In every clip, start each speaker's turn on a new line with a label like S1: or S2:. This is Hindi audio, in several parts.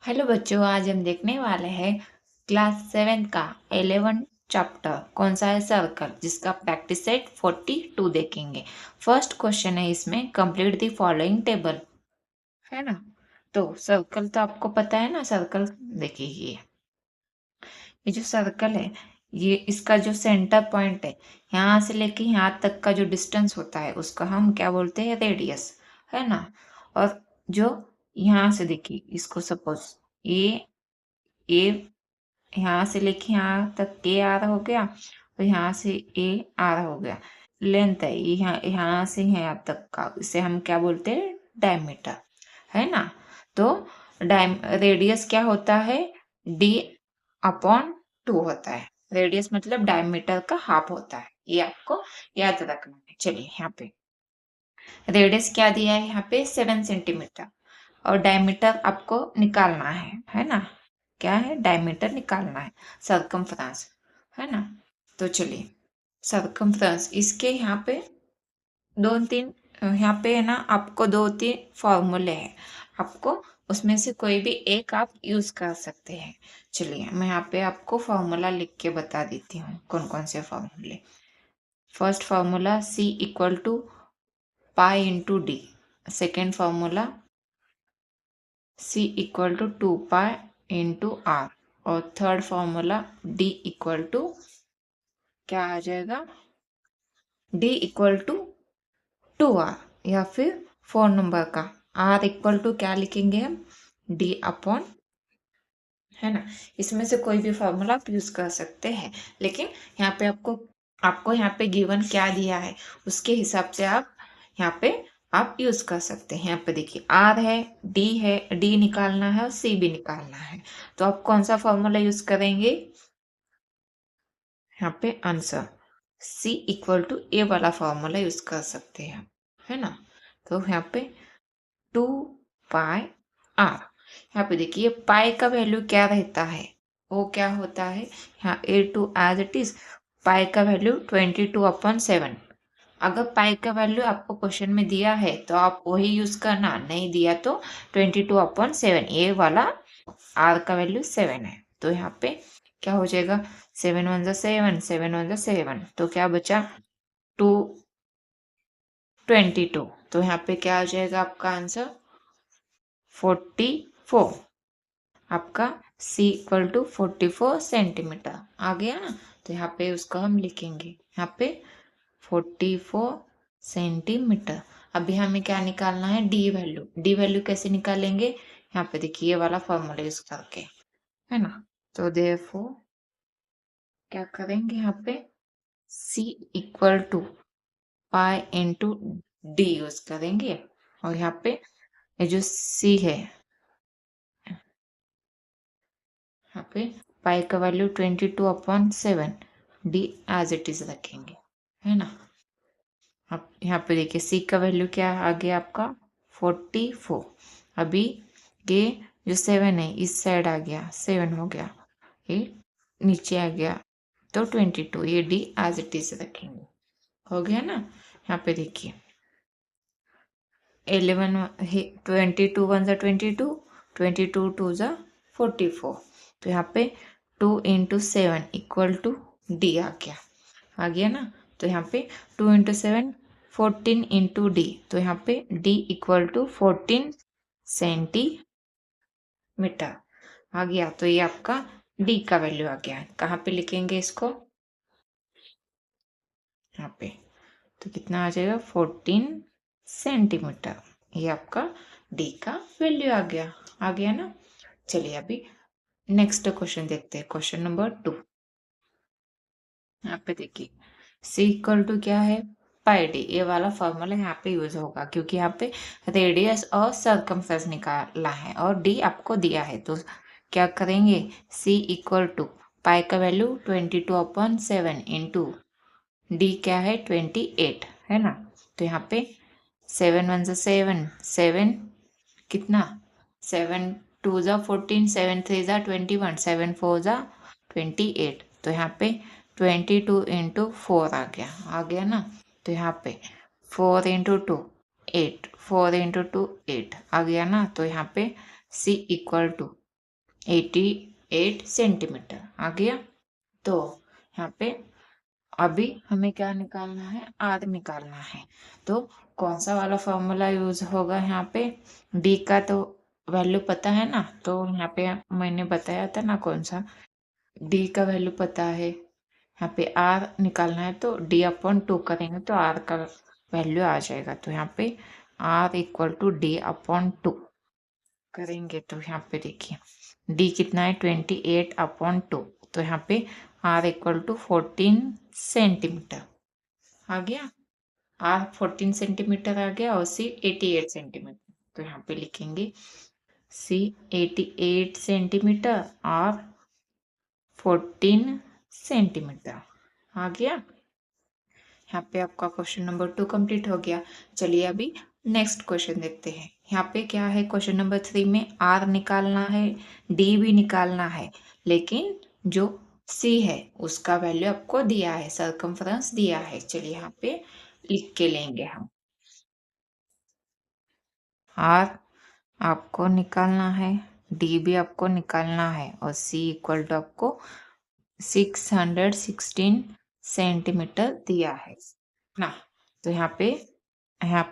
S1: हेलो बच्चों, आज हम देखने वाले हैं क्लास 7 का 11 चैप्टर कौन सा है सर्कल, जिसका प्रैक्टिस सेट 42 देखेंगे। फर्स्ट क्वेश्चन है इसमें, कंप्लीट द फॉलोइंग टेबल, है ना। तो सर्कल तो आपको पता है ना। सर्कल देखिए, ये जो सर्कल है, ये इसका जो सेंटर पॉइंट है, यहाँ से लेके यहाँ तक का जो डिस्टेंस होता है उसका हम क्या बोलते हैं, रेडियस, है ना। और जो यहाँ से देखिए, इसको सपोज ए यहाँ से लेके यहाँ तक ए आ रहा हो गया, और यहाँ से ए आ रहा हो गया। लेंथ है यहाँ, यहाँ से यहाँ तक का, इसे हम क्या बोलते हैं, डायमीटर, है ना। तो रेडियस क्या होता है, डी अपॉन 2 होता है। रेडियस मतलब डायमीटर का हाफ होता है, ये आपको याद रखना है। चलिए, यहाँ पे रेडियस क्या दिया है, यहाँ पे 7 सेंटीमीटर, और डायमीटर आपको निकालना है ना। क्या है, डायमीटर निकालना है, सरकमफ्रेंस, है ना। तो चलिए, सरकमफ्रेंस इसके यहाँ पे दो तीन, यहाँ पे है ना, आपको 2-3 फॉर्मूले हैं, आपको उसमें से कोई भी एक आप यूज कर सकते हैं। चलिए, मैं यहाँ पे आपको फॉर्मूला लिख के बता देती हूँ कौन कौन से फॉर्मूले। First formula C equal to pi into D. Second formula C equal to 2 pi into R. और third formula D equal to क्या आ जाएगा, D इक्वल टू 2R, या फिर 4 नंबर का R इक्वल टू क्या लिखेंगे हम, D अपॉन, है ना। इसमें से कोई भी फॉर्मूला आप यूज कर सकते हैं, लेकिन यहाँ पे आपको यहाँ पे गिवन क्या दिया है उसके हिसाब से आप यहाँ पे आप यूज कर सकते हैं। यहाँ पे देखिए, आर है, डी निकालना है और सी भी निकालना है। तो आप कौन सा फॉर्मूला यूज करेंगे, यहाँ पे आंसर C इक्वल टू ए वाला फॉर्मूला यूज कर सकते हैं, है ना। तो यहाँ पे 2 पाई आर, यहाँ पे देखिए पाई का वैल्यू क्या रहता है, वो क्या होता है, यहाँ A2 एज इट इज, पाई का वैल्यू 22/7। अगर पाई का वैल्यू आपको क्वेश्चन में दिया है तो आप वही यूज करना, नहीं दिया तो 22/7, ये वाला आर का वैल्यू 7 है। तो यहाँ पे क्या हो जाएगा, 7 1 7, 7 1 7, तो क्या बचा 22। तो यहाँ पे क्या आ जाएगा आपका आंसर 44। आपका C इक्वल टू 44 सेंटीमीटर आ गया ना। तो यहाँ पे उसको हम लिखेंगे, यहाँ पे 44 सेंटीमीटर। अभी हमें क्या निकालना है, डी वैल्यू कैसे निकालेंगे, यहाँ पे देखिए ये वाला फॉर्मूला यूज करके, है ना। तो देयरफॉर क्या करेंगे, यहाँ पे C equal to pi into D use करेंगे। और यहाँ पे ये जो C है, यहाँ पे पाई का value 22/7, D as it is रखेंगे, है ना। अब यहाँ पे देखिए C का वैल्यू क्या आ गया आपका 44। अभी ये जो 7 है इस साइड आ गया, 7 हो गया, ये नीचे आ गया, तो 22, ये डी एज इट इज रखेंगे, हो गया ना। यहाँ पे देखिए 11 22 1 22, 22 2 44। तो यहाँ पे 2 इंटू 7 इक्वल टू डी आ गया ना। तो यहाँ पे 2 इंटू 7 14 इंटू डी, तो यहाँ पे डी इक्वल टू 14 सेंटीमीटर आ गया। तो ये आपका डी का वैल्यू आ गया। कहाँ पे लिखेंगे इसको, यहाँ पे, तो कितना आ जाएगा 14 सेंटीमीटर, ये आपका डी का वैल्यू आ गया ना। चलिए, अभी नेक्स्ट क्वेश्चन देखते हैं, क्वेश्चन नंबर 2। यहाँ पे देखिए C इक्वल टू क्या है, पाई डी, ये वाला फॉर्मूला यहाँ पे यूज होगा, क्योंकि यहाँ पे रेडियस और सरकमफ्रेंस निकाला है और डी आपको दिया है। तो क्या करेंगे, C इक्वल टू पाई का वैल्यू 22/7 इंटू डी क्या है 28, है ना। तो यहाँ पे 7 1 7, 7 कितना, 7 2 14, 7 3 21, 7 4 28। तो यहाँ पे 22 इंटू 4 आ गया ना। तो यहाँ पे 4 इंटू 2 8, 4 इंटू 2 8 आ गया ना। तो यहाँ पे C इक्वल टू 88 सेंटीमीटर आ गया। तो यहाँ पे अभी हमें क्या निकालना है, आर निकालना है। तो कौन सा वाला फॉर्मूला यूज होगा यहाँ पे, डी का तो वैल्यू पता है ना, तो यहाँ पे मैंने बताया था ना कौन सा, डी का वैल्यू पता है। यहाँ पे आर निकालना है तो डी अपॉन 2 करेंगे तो आर का वैल्यू आ जाएगा। तो यहाँ पे R equal to D upon 2 करेंगे तो यहाँ पे देखिए डी कितना है 28/2, तो यहाँ पे आर इक्वल टू 14 सेंटीमीटर आ गया। आर 14 सेंटीमीटर आ गया और सी 88 सेंटीमीटर। तो यहाँ पे लिखेंगे सी 88 सेंटीमीटर और 14 सेंटीमीटर आ गया। यहाँ पे आपका क्वेश्चन नंबर 2 कंप्लीट हो गया। चलिए अभी नेक्स्ट क्वेश्चन देखते हैं। यहाँ पे क्या है, क्वेश्चन नंबर 3 में आर निकालना है, डी भी निकालना है, लेकिन जो सी है उसका वैल्यू आपको दिया है, सरकमफ्रेंस दिया है। चलिए यहाँ पे लिख के लेंगे हम। आर आपको निकालना है, डी भी आपको निकालना है और सी इक्वल टू आपको 616 सेंटीमीटर दिया है ना। तो यहाँ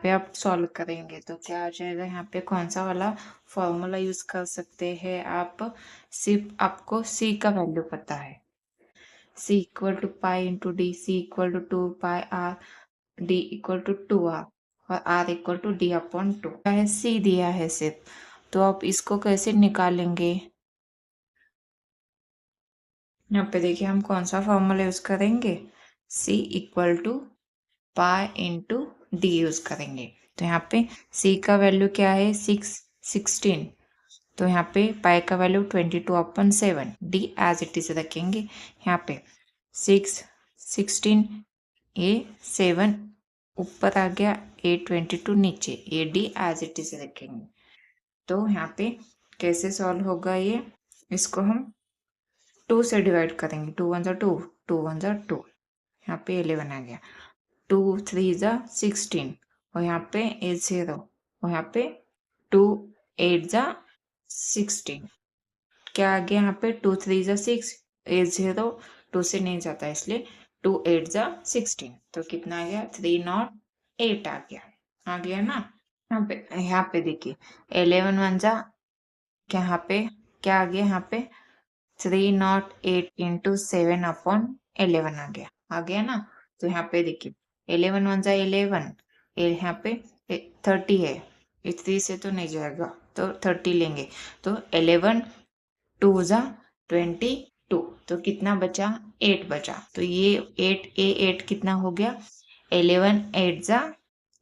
S1: पे आप सॉल्व करेंगे तो क्या आ जाएगा, यहाँ पे कौन सा वाला फॉर्मूला यूज कर सकते हैं आप, सिर्फ आपको सी का वैल्यू पता है, C equal to pi into D, C equal to 2 pi R, D equal to 2 R और R equal to D upon 2 है, सी दिया है सिर्फ। तो आप इसको कैसे निकालेंगे, यहाँ पे देखिए हम कौन सा फॉर्मूला यूज करेंगे, C equal to pi into D use करेंगे। तो यहाँ पे सी का वैल्यू क्या है 16, तो यहाँ पे पाई का value 22/7, D as it is रखेंगे। यहाँ पे 16 ए 7 ऊपर आ गया, ए 22 नीचे, ए डी एज इट इज रखेंगे। तो यहाँ पे कैसे सॉल्व होगा ये, इसको हम 2 से डिवाइड करेंगे, 2 1 2, 2 1 2, यहाँ पे 11 आ गया, 2 3 16 और यहाँ पे 0 और यहाँ पे 2 8 16, क्या आ गया यहाँ पे 2 3 6, 0 2 से नहीं जाता इसलिए 2 8 16, तो कितना आ गया 308 आ गया ना। यहाँ पे देखिए 11 1 क्या यहाँ पे क्या आ गया, यहाँ पे 308 इंटू 7/11 आ गया ना। तो यहाँ पे देखिए 11 1 11, यहाँ पे 30 है, 3 से तो नहीं जाएगा तो 30 लेंगे, तो 11 2 22, तो कितना बचा 8 बचा, तो ये 8 कितना हो गया, 11 8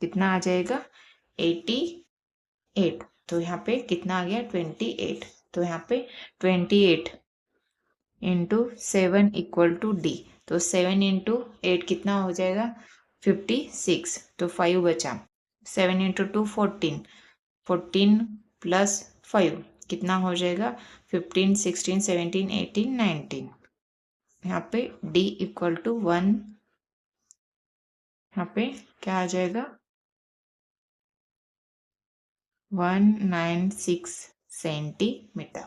S1: कितना आ जाएगा 88, तो यहाँ पे कितना आ गया 28, तो यहाँ पे 28 इंटू 7 इक्वल टू डी, तो 7 इंटू 8 कितना हो जाएगा 56, तो 5 बचा, 7 इंटू 2 14, 14 प्लस 5 कितना हो जाएगा 15 16 17 18 19, यहाँ पे डी इक्वल टू 1, यहाँ पे क्या आ जाएगा 196 सेंटीमीटर,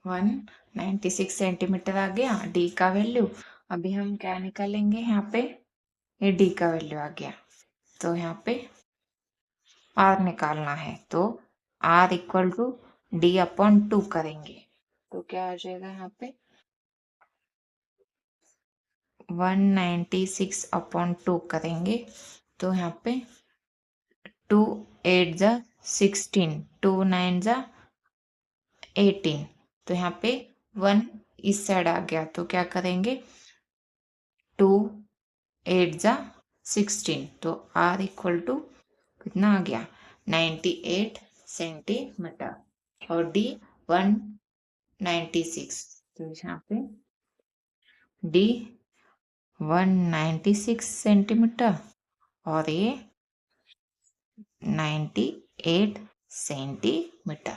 S1: 196 सेंटीमीटर आ गया डी का वैल्यू। अभी हम क्या निकालेंगे, यहाँ पे ये डी का वैल्यू आ गया, तो यहाँ पे आर निकालना है, तो R equal to D upon 2 करेंगे, तो क्या आ जाएगा यहाँ पे 196/2 करेंगे, तो यहाँ पे 2 8 16, 2 9 18, तो यहाँ पे 1 इस साइड आ गया, तो क्या करेंगे 2 8 16, तो आर इक्वल टू कितना आ गया 98 सेंटीमीटर और डी 196, तो यहाँ पे डी 196 सेंटीमीटर और ये 98 सेंटीमीटर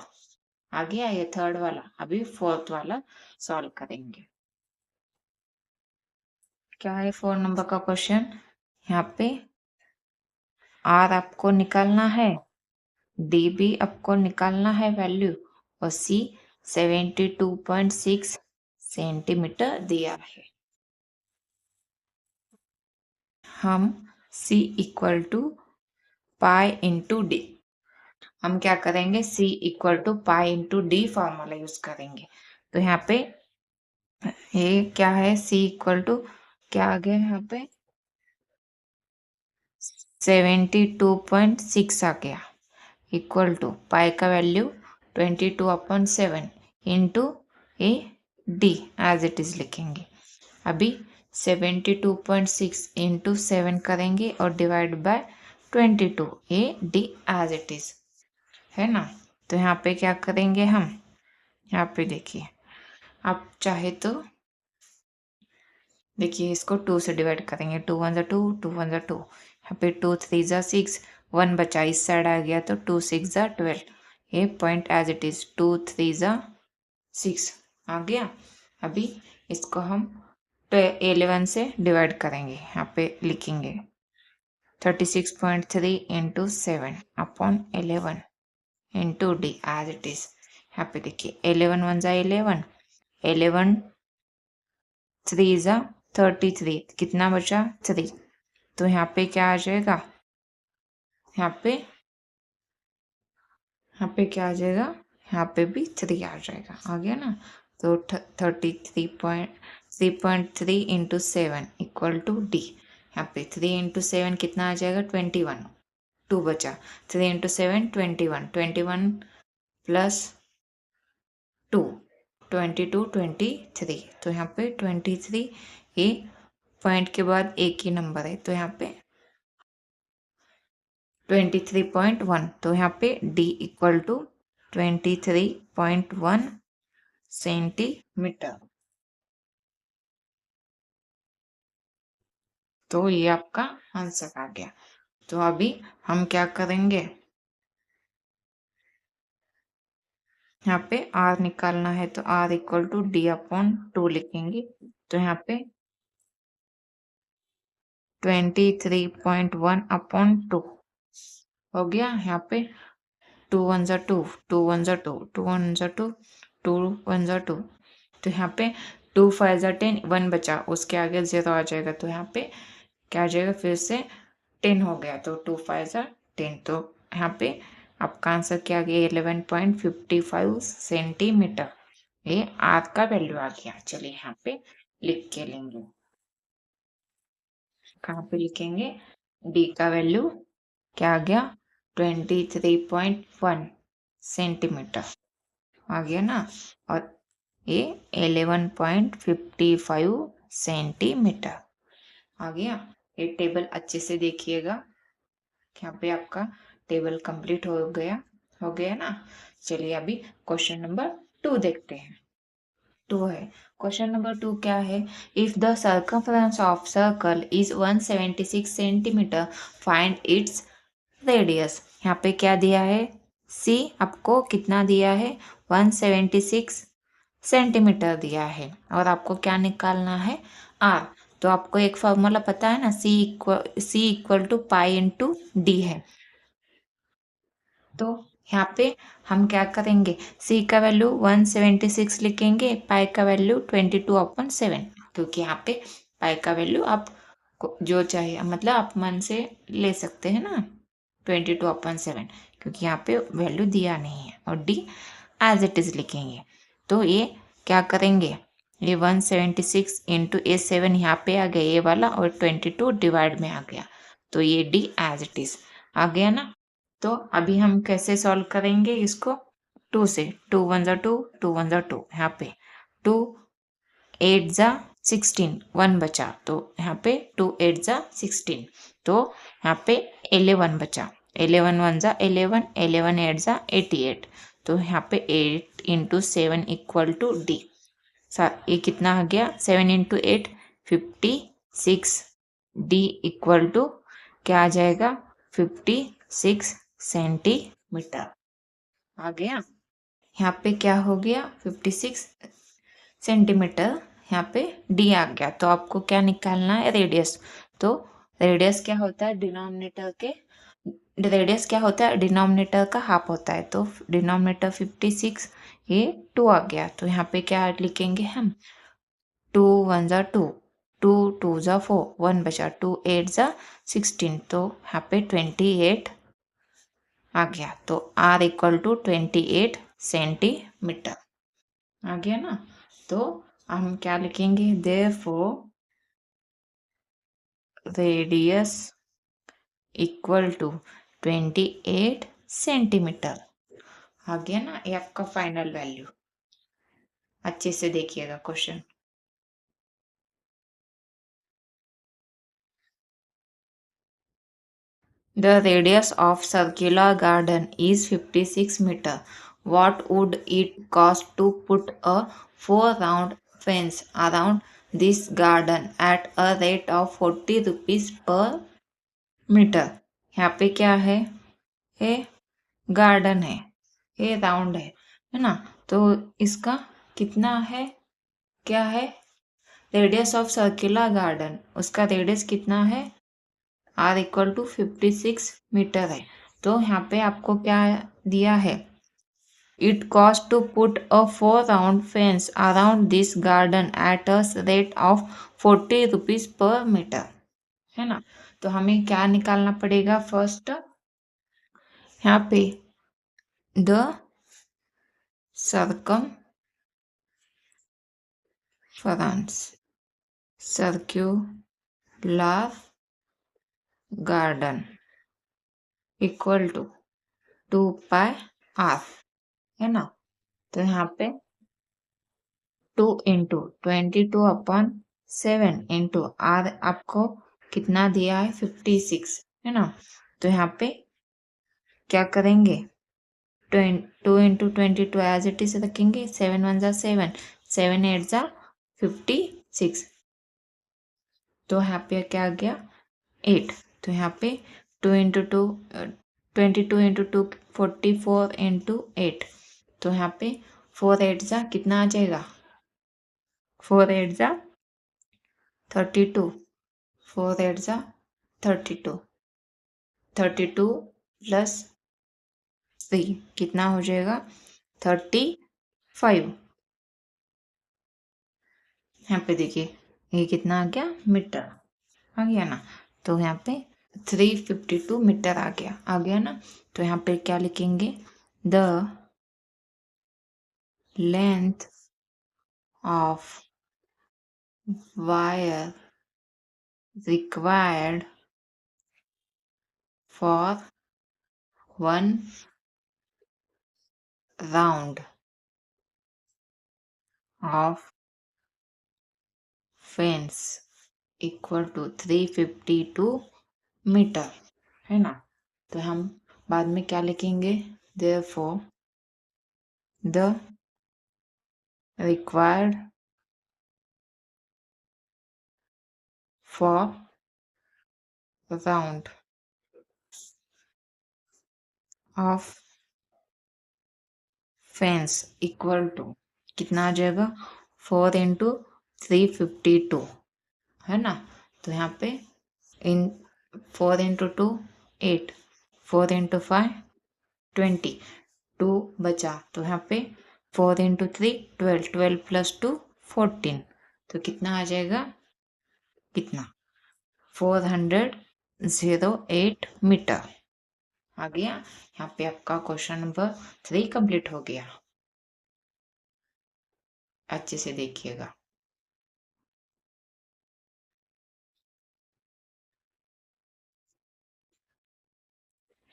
S1: आ गया ये थर्ड वाला। अभी फोर्थ वाला सॉल्व करेंगे। क्या है 4 नंबर का क्वेश्चन, यहाँ पे आर आपको निकालना है, डी भी आपको निकालना है वैल्यू और सी 72.6 सेंटीमीटर दिया है। हम C equal to pi into D, हम क्या करेंगे, C equal to pi into D formula use करेंगे। तो यहाँ पे ये क्या है, C इक्वल टू क्या आ गया यहाँ पे 72.6 आ गया, इक्वल टू पाई का वैल्यू 22/7 इंटू ए डी एज इट इज लिखेंगे। अभी 72.6 इंटू 7 करेंगे और डिवाइड बाय 22 ए डी एज इट इज है ना। तो यहाँ पे क्या करेंगे हम, यहाँ पे देखिए, आप चाहे तो देखिए इसको 2 से डिवाइड करेंगे, 2 1 2, 2 1 2, यहाँ पे 2 3 6, 1 बचा इस साइड आ गया तो 2 6 12, ये पॉइंट एज इट इज 2 3 6 आ गया। अभी इसको हम 11 से डिवाइड करेंगे, यहाँ पे लिखेंगे 36.3 into 7 upon 11 into D as it is. यहाँ पे देखिए 11 1 11, 11 3 33, कितना बचा 3, तो यहाँ पे क्या आ जाएगा, यहाँ पे क्या आ जाएगा, यहाँ पे भी 3 आ जाएगा, आ गया ना। तो 3.3 इंटू 7 इक्वल टू डी, यहाँ पे 3 इंटू 7 कितना आ जाएगा 21, 2 बचा, 3 इंटू 7 21, 21 प्लस 2 22 23, तो यहाँ पे 23, ये पॉइंट के बाद एक ही नंबर है तो यहाँ पे 23.1, तो यहाँ पे D इक्वल टू 23.1 सेंटीमीटर। तो ये आपका आंसर आ गया। तो अभी हम क्या करेंगे, यहाँ पे R निकालना है तो R equal to D upon 2 लिखेंगे। तो यहाँ पे 23.1 अपॉन 2 हो गया। यहाँ पे 2 1 2, 2 1 2, 2 1 2, 2 1 2, तो यहाँ पे 2 5 10, 1 बचा, उसके आगे 0 आ जाएगा, तो यहाँ पे क्या आ जाएगा, फिर से 10 हो गया, तो 2 5 10, तो यहाँ पे आपका आंसर क्या आ गया 11.55 सेंटीमीटर, ये आर का वैल्यू आ गया। चलिए यहाँ पे लिख के लेंगे, कहाँ पे लिखेंगे, डी का वैल्यू क्या आ गया 23.1 सेंटीमीटर आ गया ना, और ये 11.55 सेंटीमीटर आ गया। ये टेबल अच्छे से देखिएगा, यहाँ पे आपका टेबल कंप्लीट हो गया ना। चलिए अभी क्वेश्चन नंबर 2 देखते हैं। 2 है, क्वेश्चन नंबर 2 क्या है, if the circumference of circle is 176 centimetre find its radius. यहाँ पे क्या दिया है, सी आपको कितना दिया है 176 सेंटीमीटर दिया है, और आपको क्या निकालना है आर। तो आपको एक फॉर्मूला पता है ना, C equal to pi into D है। तो यहाँ पे हम क्या करेंगे, सी का वैल्यू 176 लिखेंगे, पाई का वैल्यू 22/7, क्योंकि यहाँ पे पाई का वैल्यू आप जो चाहिए मतलब आप मन से ले सकते हैं ना 22/7, क्योंकि यहाँ पे वैल्यू दिया नहीं है, और डी एज इट इज लिखेंगे। तो ये क्या करेंगे, ये 176 इंटू ए 7 यहाँ पे आ गया ये वाला, और 22 डिवाइड में आ गया, तो ये डी एज इट इज आ गया ना। तो अभी हम कैसे सॉल्व करेंगे इसको, 2 से, 2 1 2, 2 1 2, यहाँ पे 2 8 16, 1 बचा, तो यहाँ पे 2 8 16, तो यहाँ पे 11 बचा, 11 1 11, 11 8 88, तो यहाँ पे 8 इंटू 7 इक्वल टू डी, ये कितना आ गया 7 इंटू 8 56, डी इक्वल टू क्या आ जाएगा 56 सेंटीमीटर आ गया। यहाँ पे क्या हो गया 56 सेंटीमीटर, यहाँ पे डी आ गया। तो आपको क्या निकालना है रेडियस, तो रेडियस क्या होता है डिनोमिनेटर का हाफ होता है, तो डिनोमिनेटर 56 ये 2 आ गया, तो यहाँ पे क्या लिखेंगे हम, 2 1 जा 2, 2 2 जा 4, 1 बचा, 2 8 जा 16, तो यहाँ पे 28 आ गया। तो R इक्वल टू 28 सेंटीमीटर आ गया ना। तो हम क्या लिखेंगे, therefore radius equal to 28 centimetre आ गया ना। ये आपका फाइनल वैल्यू। अच्छे से देखिएगा question. The radius of circular garden is 56 meter. What would it cost to put a 4 round fence around this garden at a rate of 40 rupees per meter? यहाँ पे क्या है, ये गार्डन है, ये राउंड है ना। तो इसका कितना है, क्या है, रेडियस ऑफ सर्कुलर गार्डन, उसका रेडियस कितना है, R इक्वल टू 56 मीटर है। तो यहाँ पे आपको क्या दिया है, it cost to put a 4 round fence around this garden at a rate of 40 rupees per metre, है ना। तो हमें क्या निकालना पड़ेगा, फर्स्ट यहाँ पे the circular garden equal to 2πr, है ना। तो यहाँ पे 2 इंटू 22/7 इंटू R आपको कितना दिया है, 56, है ना। तो यहाँ पे क्या करेंगे, 2 इंटू 22 एज इट इज रखेंगे, 7 1 जा 7, 7 8 जा 56, तो यहाँ पे क्या आ गया 8। तो यहाँ पे 2 इंटू 2 22 इंटू 2 44 इंटू 8, तो यहाँ पे 4 8 जा कितना आ जाएगा, 4 8 जा 32, 4 8 जा 32, 32 प्लस 3 कितना हो जाएगा, 35। यहाँ पे देखिए ये कितना आ गया, मीटर आ गया ना। तो यहाँ पे 352 मीटर आ गया ना। तो यहाँ पे क्या लिखेंगे, the length of wire required for 1 round of fence equal to 352 metre, है ना। तो हम बाद में क्या लिखेंगे, therefore the required for round of fence equal to कितना आ जाएगा, 4 इंटू 352, है ना। तो यहाँ पे इन 4 इंटू 2 8, 4 इंटू 5 20, 2 बचा, तो यहाँ पे 4 इंटू 3 12, 12 प्लस 2 14, तो कितना आ जाएगा, कितना 408 मीटर आ गया। यहाँ पे आपका क्वेश्चन नंबर 3 कंप्लीट हो गया। अच्छे से देखिएगा।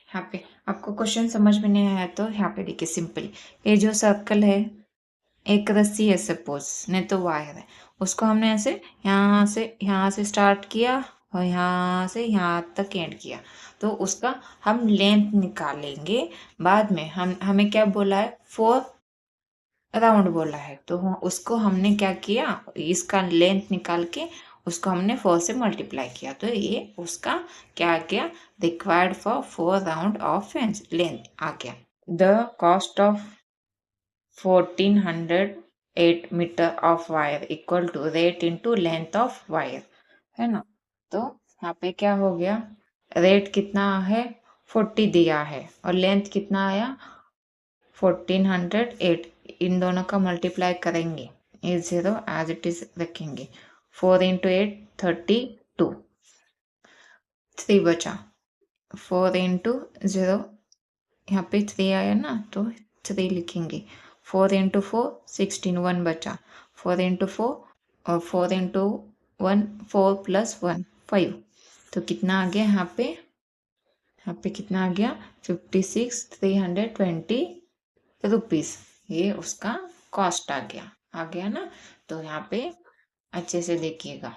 S1: यहाँ पे आपको क्वेश्चन समझ में नहीं आया तो यहाँ पे देखिए सिंपल, ये जो सर्कल है, एक रस्सी है सपोज, नहीं तो वायर है, उसको हमने ऐसे यहाँ से स्टार्ट किया और यहाँ से यहाँ तक एंड किया, तो उसका हम लेंथ निकालेंगे बाद में। हमें क्या बोला है, 4 राउंड बोला है, तो उसको हमने क्या किया, इसका लेंथ निकाल के उसको हमने 4 से मल्टीप्लाई किया, तो ये उसका क्या आ गया, required for 4 round of fence length आ गया। The cost of 1408 metre of wire equal to rate into length of wire, है ना। तो यहाँ पे क्या हो गया, रेट कितना है 40 दिया है और लेंथ कितना आया 1408, इन दोनों का मल्टीप्लाई करेंगे, ये 0 एज इट इज रखेंगे। 4 इंटू 8 32, 3 बचा। 4 इंटू 0, यहाँ पे 3 आया ना तो 3 लिखेंगे। 4 इंटू 4 16, 1 बचा। 4 इंटू 4 और 4 इंटू 1 4 प्लस 1 5। तो कितना आ गया यहाँ पे? यहाँ पे कितना आ गया? 56,320 रुपीज। ये उसका कॉस्ट आ गया ना। तो यहाँ पे अच्छे से देखिएगा।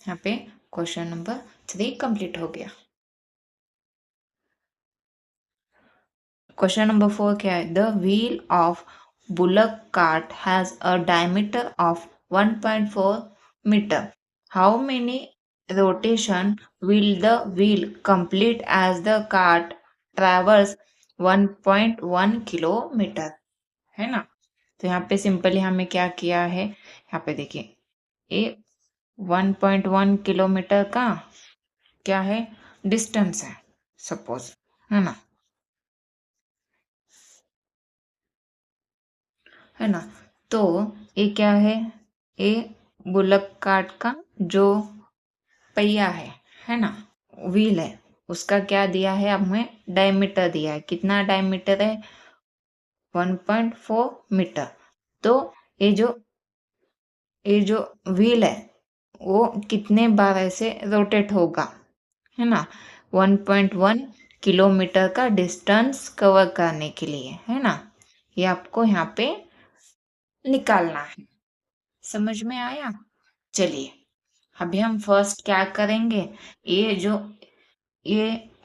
S1: यहाँ पे क्वेश्चन नंबर 3 कंप्लीट हो गया। क्वेश्चन नंबर 4 क्या है? The wheel of bullock cart has a diameter of 1.4 metre. How many rotation will the wheel complete as the cart travels 1.1 kilometre? है ना। तो यहाँ पे सिंपली हमें क्या किया है, यहाँ पे देखिए, ये 1.1 किलोमीटर का क्या है? डिस्टेंस है सपोज, है ना, है ना। तो ये क्या है? ये बुलक कार्ट का जो पहिया है ना, व्हील है, उसका क्या दिया है हमें? डायमीटर दिया है। कितना डायमीटर है? 1.4 मीटर। तो ये जो ये जो व्हील है वो कितने बार ऐसे रोटेट होगा, है ना? 1.1 किलोमीटर का डिस्टेंस कवर करने के लिए, है ना। ये आपको यहाँ पे निकालना है। समझ में आया? चलिए अभी हम फर्स्ट क्या करेंगे, ये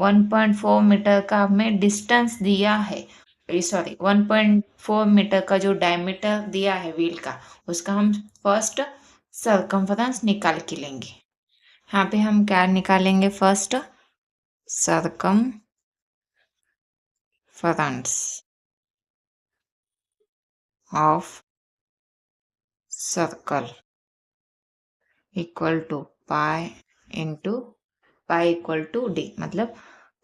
S1: 1.4 मीटर का हमें डिस्टेंस दिया है, सॉरी 1.4 मीटर का जो डायमीटर दिया है व्हील का, उसका हम फर्स्ट सरकमफरेंस निकाल के लेंगे। यहाँ पे हम क्या निकालेंगे? First circumference of circle equal to pi into pi equal to D, मतलब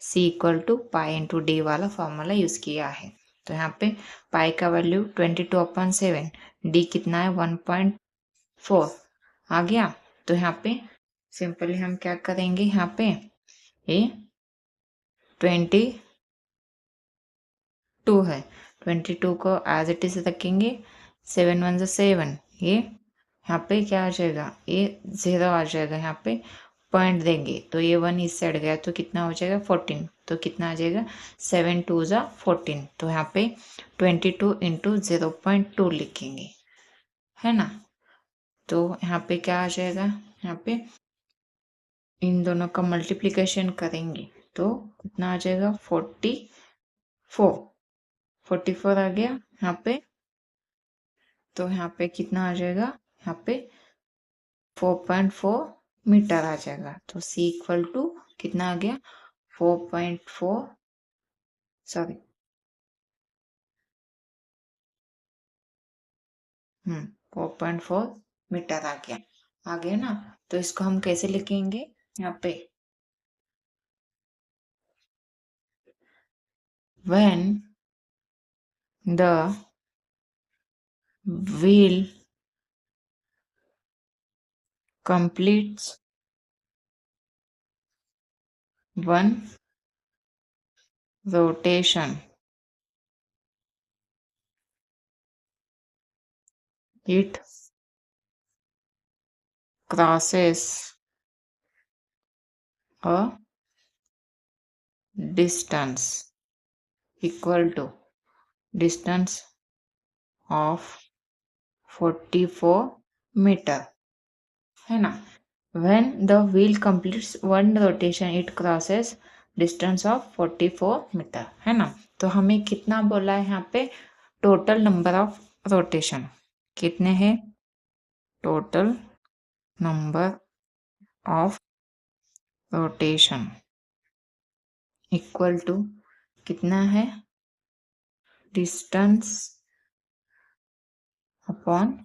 S1: C equal to pi into D वाला फॉर्मूला यूज किया है। तो यहाँ पे पाई का वैल्यू 22/7, डी कितना है? 1.4 आ गया। तो यहाँ पे सिंपली हम क्या करेंगे, यहाँ पे ये 22 है, 22 को एज इट इज रखेंगे। 7 1 7, ये यहाँ पे क्या आ जाएगा? ये 0 आ जाएगा। यहाँ पे पॉइंट देंगे तो ये 1 इस साइड गया तो कितना हो जाएगा? 14। तो कितना आ जाएगा? 7 2 ज़ा 14। तो यहाँ पे 22 इंटू 0.2 लिखेंगे, है ना। तो यहाँ पे क्या आ जाएगा? यहाँ पे इन दोनों का मल्टीप्लिकेशन करेंगे तो कितना आ जाएगा? 44 आ गया यहाँ पे। तो यहाँ पे कितना आ जाएगा? यहाँ पे 4.4 मीटर आ जाएगा। तो C इक्वल टू कितना आ गया? 4.4, सॉरी 4.4 मीटर आ गया ना। तो इसको हम कैसे लिखेंगे? यहाँ पे when the wheel completes one rotation, it crosses a distance equal to distance of 44 metre, है ना। when the wheel completes one rotation it crosses distance of 44 metre, है ना। तो हमें कितना बोला है यहाँ पे? टोटल नंबर ऑफ रोटेशन कितने हैं? Total number of rotation equal to कितना है? डिस्टेंस अपॉन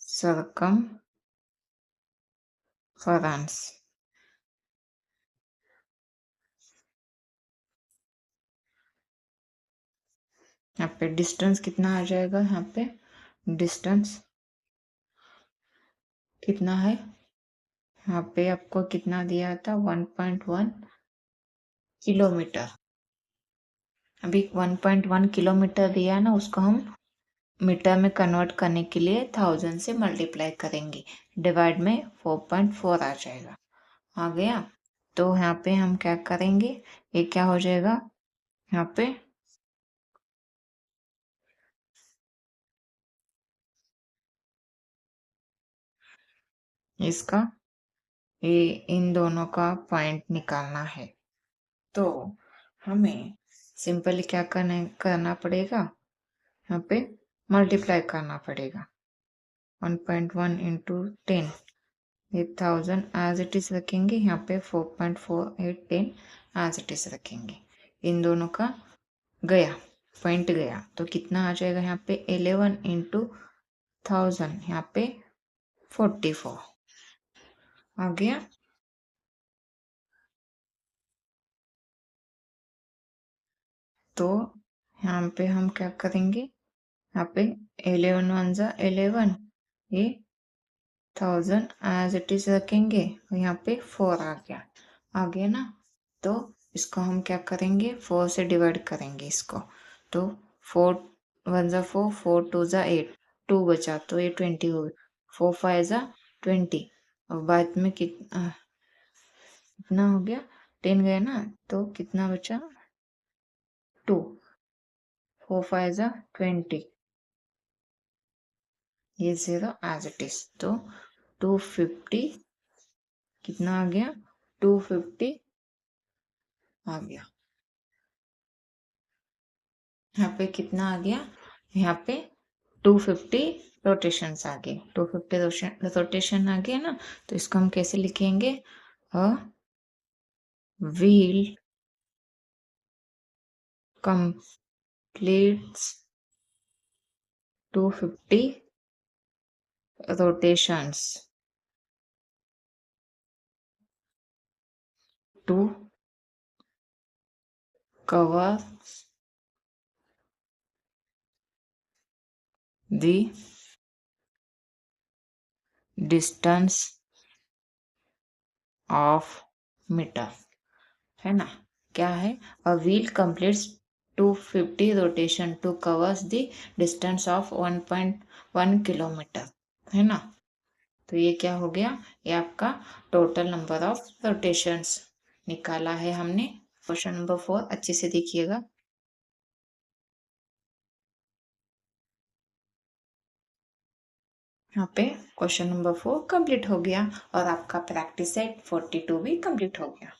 S1: सरकमफरेंस, यहाँ पे डिस्टेंस कितना आ जाएगा, यहाँ पे डिस्टेंस कितना है, यहाँ पे आपको कितना दिया था 1.1 किलोमीटर। अभी 1.1 किलोमीटर दिया है ना, उसको हम मीटर में कन्वर्ट करने के लिए 1000 से मल्टीप्लाई करेंगे, डिवाइड में 4.4 आ जाएगा। आ गया। तो यहाँ पे हम क्या करेंगे, ये क्या हो जाएगा, यहाँ पे इसका ये इन दोनों का पॉइंट निकालना है। तो हमें सिंपली क्या करना पड़ेगा, यहाँ पे मल्टीप्लाई करना पड़ेगा। 1.1 इंटू 10, ये 1000 एज इट इज रखेंगे, यहाँ पे 4.4810 एज इट इज रखेंगे। इन दोनों का गया, पॉइंट गया, तो कितना आ जाएगा, यहाँ पे 11 इंटू 1000, यहाँ पे 44 आ गया। तो यहाँ पे हम क्या करेंगे, यहाँ पे 11 वन जा 11, ये 1000 एज इट इज रखेंगे, और यहाँ पे 4 आ गया ना। तो इसको हम क्या करेंगे, 4 से डिवाइड करेंगे इसको। तो 4 वन जा 4, 4 टू जा 8, 2 बचा तो ये 20 हो गया, 4 5 जा 20, और बाद में कितना हो गया, 10 गया ना, तो कितना बचा 2, 4 5 जा 20, ये 0 एज इट इज। तो 250 कितना आ गया, 250 आ गया। यहाँ पे कितना आ गया, यहाँ पे 250 रोटेशंस आ गए, 250 रोटेशन आ गया ना। तो इसको हम कैसे लिखेंगे, a wheel completes 250 rotations to cover the distance of meter, है ना। क्या है, a wheel completes 250 rotation to covers the distance of 1.1 kilometre, है ना। तो ये क्या हो गया, ये आपका टोटल नंबर ऑफ रोटेशंस निकाला है हमने। क्वेश्चन नंबर 4 अच्छे से देखिएगा। यहाँ पे क्वेश्चन नंबर 4 कंप्लीट हो गया, और आपका प्रैक्टिस सेट 42 भी कंप्लीट हो गया।